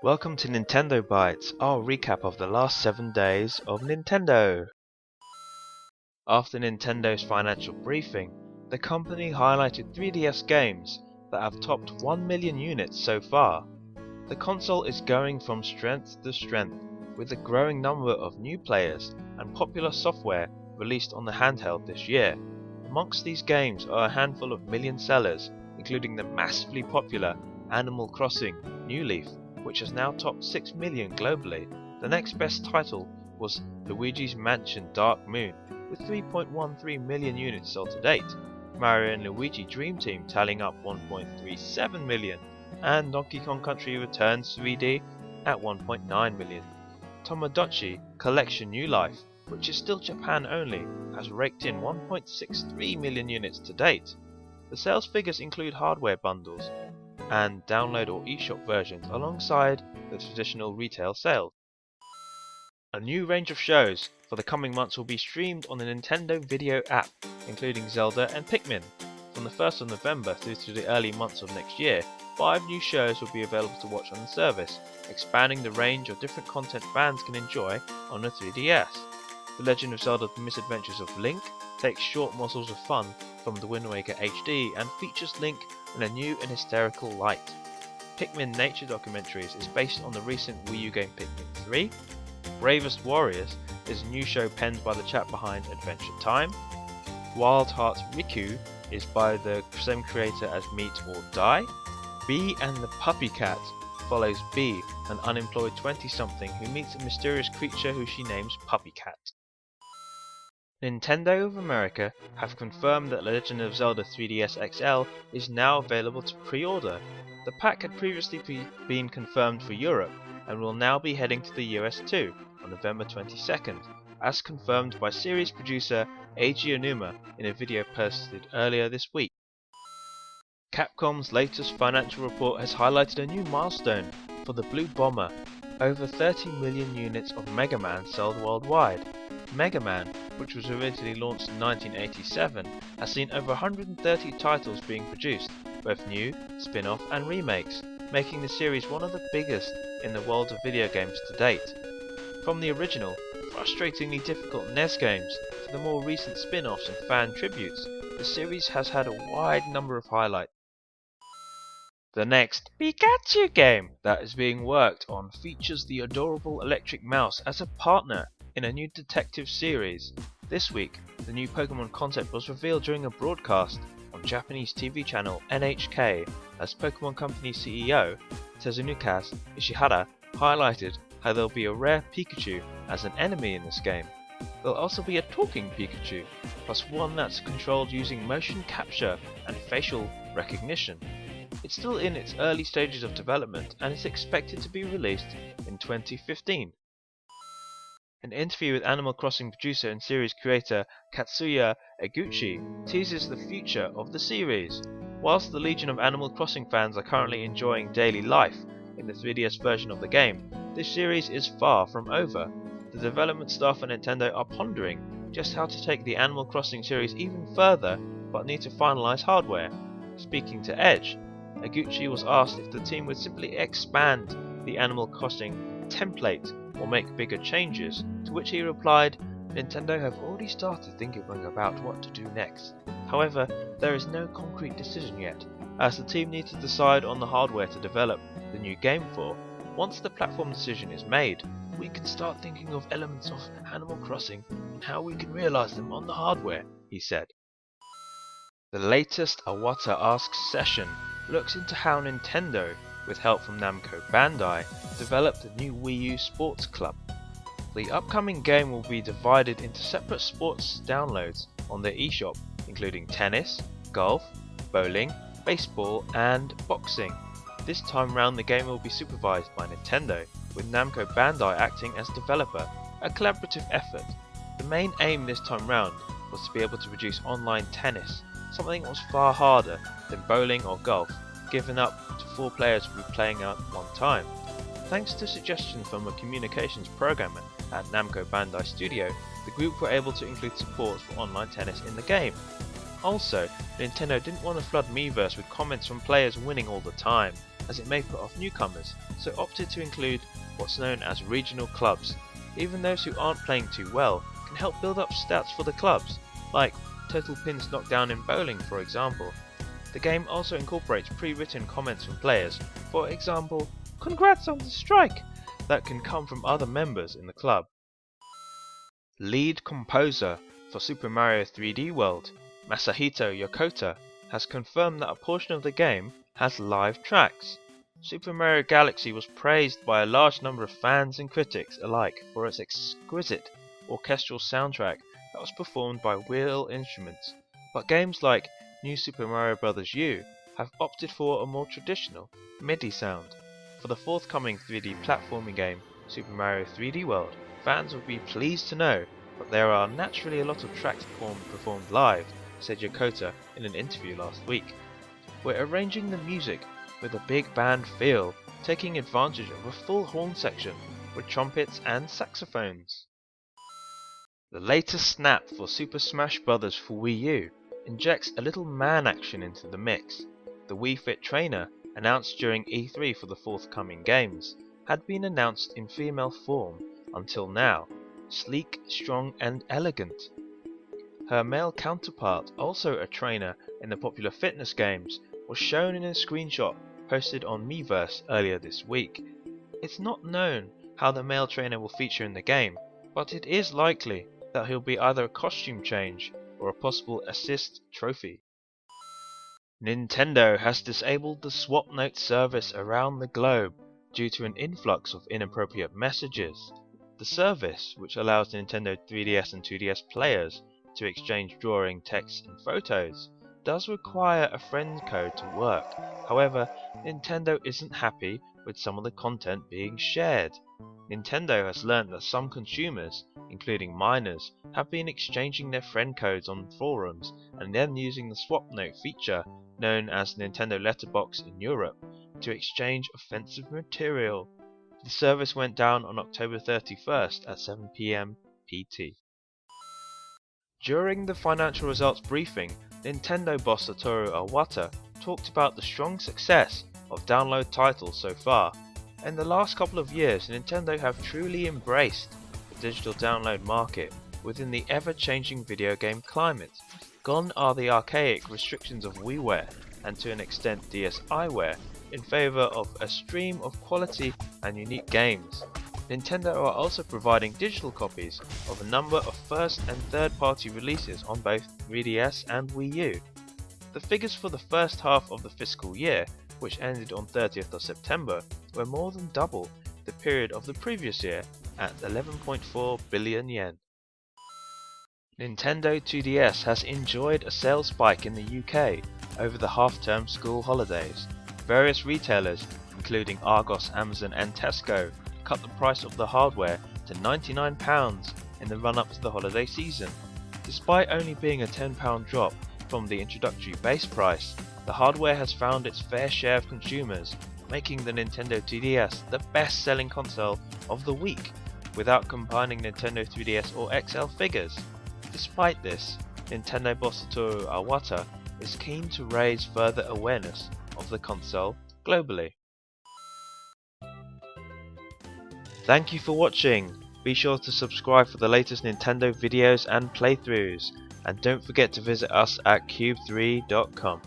Welcome to Nintendo Bytes, our recap of the last 7 days of Nintendo. After Nintendo's financial briefing, the company highlighted 3DS games that have topped 1 million units so far. The console is going from strength to strength, with a growing number of new players and popular software released on the handheld this year. Amongst these games are a handful of million sellers, including the massively popular Animal Crossing New Leaf, which has now topped 6 million globally. The next best title was Luigi's Mansion Dark Moon, with 3.13 million units sold to date, Mario and Luigi Dream Team tallying up 1.37 million, and Donkey Kong Country Returns 3D at 1.9 million. Tomodachi Collection New Life, which is still Japan only, has raked in 1.63 million units to date. The sales figures include hardware bundles and download or eShop versions alongside the traditional retail sales. A new range of shows for the coming months will be streamed on the Nintendo Video app, including Zelda and Pikmin. From the 1st of November through to the early months of next year, 5 new shows will be available to watch on the service, expanding the range of different content fans can enjoy on the 3DS. The Legend of Zelda The Misadventures of Link takes short morsels of fun from the Wind Waker HD and features Link in a new and hysterical light. Pikmin Nature Documentaries is based on the recent Wii U game Pikmin 3. Bravest Warriors is a new show penned by the chap behind Adventure Time. Wild Hearts Riku is by the same creator as Meet or Die. Bee and the Puppy Cat follows Bee, an unemployed 20-something who meets a mysterious creature who she names Puppy Cat. Nintendo of America have confirmed that Legend of Zelda 3DS XL is now available to pre-order. The pack had previously been confirmed for Europe and will now be heading to the US too on November 22nd, as confirmed by series producer Eiji Onuma in a video posted earlier this week. Capcom's latest financial report has highlighted a new milestone for the Blue Bomber: over 30 million units of Mega Man sold worldwide. Mega Man, which was originally launched in 1987, has seen over 130 titles being produced, both new, spin-off and remakes, making the series one of the biggest in the world of video games to date. From the original, frustratingly difficult NES games to the more recent spin-offs and fan tributes, the series has had a wide number of highlights. The next Pikachu game that is being worked on features the adorable electric mouse as a partner in a new detective series. This week, the new Pokemon concept was revealed during a broadcast on Japanese TV channel NHK, as Pokemon Company CEO Tezuka Ishihara highlighted how there will be a rare Pikachu as an enemy in this game. There will also be a talking Pikachu, plus one that's controlled using motion capture and facial recognition. It's still in its early stages of development and is expected to be released in 2015. An interview with Animal Crossing producer and series creator Katsuya Eguchi teases the future of the series. Whilst the legion of Animal Crossing fans are currently enjoying daily life in the 3DS version of the game, this series is far from over. The development staff at Nintendo are pondering just how to take the Animal Crossing series even further, but need to finalize hardware. Speaking to Edge, Eguchi was asked if the team would simply expand the Animal Crossing template or make bigger changes, to which he replied, "Nintendo have already started thinking about what to do next. However, there is no concrete decision yet, as the team needs to decide on the hardware to develop the new game for. Once the platform decision is made, we can start thinking of elements of Animal Crossing and how we can realize them on the hardware," he said. The latest Iwata Asks session looks into how Nintendo, with help from Namco Bandai, developed the new Wii U Sports Club. The upcoming game will be divided into separate sports downloads on their eShop, including tennis, golf, bowling, baseball and boxing. This time round the game will be supervised by Nintendo, with Namco Bandai acting as developer, a collaborative effort. The main aim this time round was to be able to produce online tennis, something that was far harder than bowling or golf, given up to 4 players would be playing at one time. Thanks to suggestions from a communications programmer at Namco Bandai Studio, the group were able to include support for online tennis in the game. Also, Nintendo didn't want to flood Miiverse with comments from players winning all the time. as it may put off newcomers, so opted to include what's known as regional clubs. Even those who aren't playing too well can help build up stats for the clubs, like total pins knocked down in bowling for example. The game also incorporates pre-written comments from players, for example, "Congrats on the strike," that can come from other members in the club. Lead composer for Super Mario 3D World, Masahito Yokota, has confirmed that a portion of the game has live tracks. Super Mario Galaxy was praised by a large number of fans and critics alike for its exquisite orchestral soundtrack that was performed by real instruments, but games like New Super Mario Bros. U have opted for a more traditional MIDI sound. For the forthcoming 3D platforming game Super Mario 3D World, fans will be pleased to know that there are naturally a lot of tracks performed live, said Yokota in an interview last week. "We're arranging the music with a big band feel, taking advantage of a full horn section with trumpets and saxophones." The latest snap for Super Smash Bros. For Wii U injects a little man action into the mix. The Wii Fit Trainer, announced during E3 for the forthcoming games, had been announced in female form until now, sleek, strong and elegant. Her male counterpart, also a trainer in the popular fitness games, was shown in a screenshot posted on Miiverse earlier this week. It's not known how the male trainer will feature in the game, but it is likely that he'll be either a costume change or a possible assist trophy. Nintendo has disabled the Swapnote service around the globe due to an influx of inappropriate messages. The service, which allows Nintendo 3DS and 2DS players to exchange drawing, text and photos, does require a friend code to work. However, Nintendo isn't happy with some of the content being shared. Nintendo has learned that some consumers, including minors, have been exchanging their friend codes on forums and then using the Swapnote feature, known as Nintendo Letterbox in Europe, to exchange offensive material. The service went down on October 31st at 7 PM PT. During the financial results briefing, Nintendo boss Satoru Iwata talked about the strong success of download titles so far. In the last couple of years, Nintendo have truly embraced the digital download market within the ever-changing video game climate. Gone are the archaic restrictions of WiiWare and to an extent DSiWare in favour of a stream of quality and unique games. Nintendo are also providing digital copies of a number of first and third-party releases on both 3DS and Wii U. The figures for the first half of the fiscal year, which ended on 30th of September, were more than double the period of the previous year at 11.4 billion yen. Nintendo 2DS has enjoyed a sales spike in the UK over the half-term school holidays. Various retailers, including Argos, Amazon and Tesco, cut the price of the hardware to £99 in the run-up to the holiday season. Despite only being a £10 drop from the introductory base price, the hardware has found its fair share of consumers, making the Nintendo 2DS the best-selling console of the week, without combining Nintendo 3DS or XL figures. Despite this, Nintendo boss Satoru Iwata is keen to raise further awareness of the console globally. Thank you for watching. Be sure to subscribe for the latest Nintendo videos and playthroughs, and don't forget to visit us at cube3.com.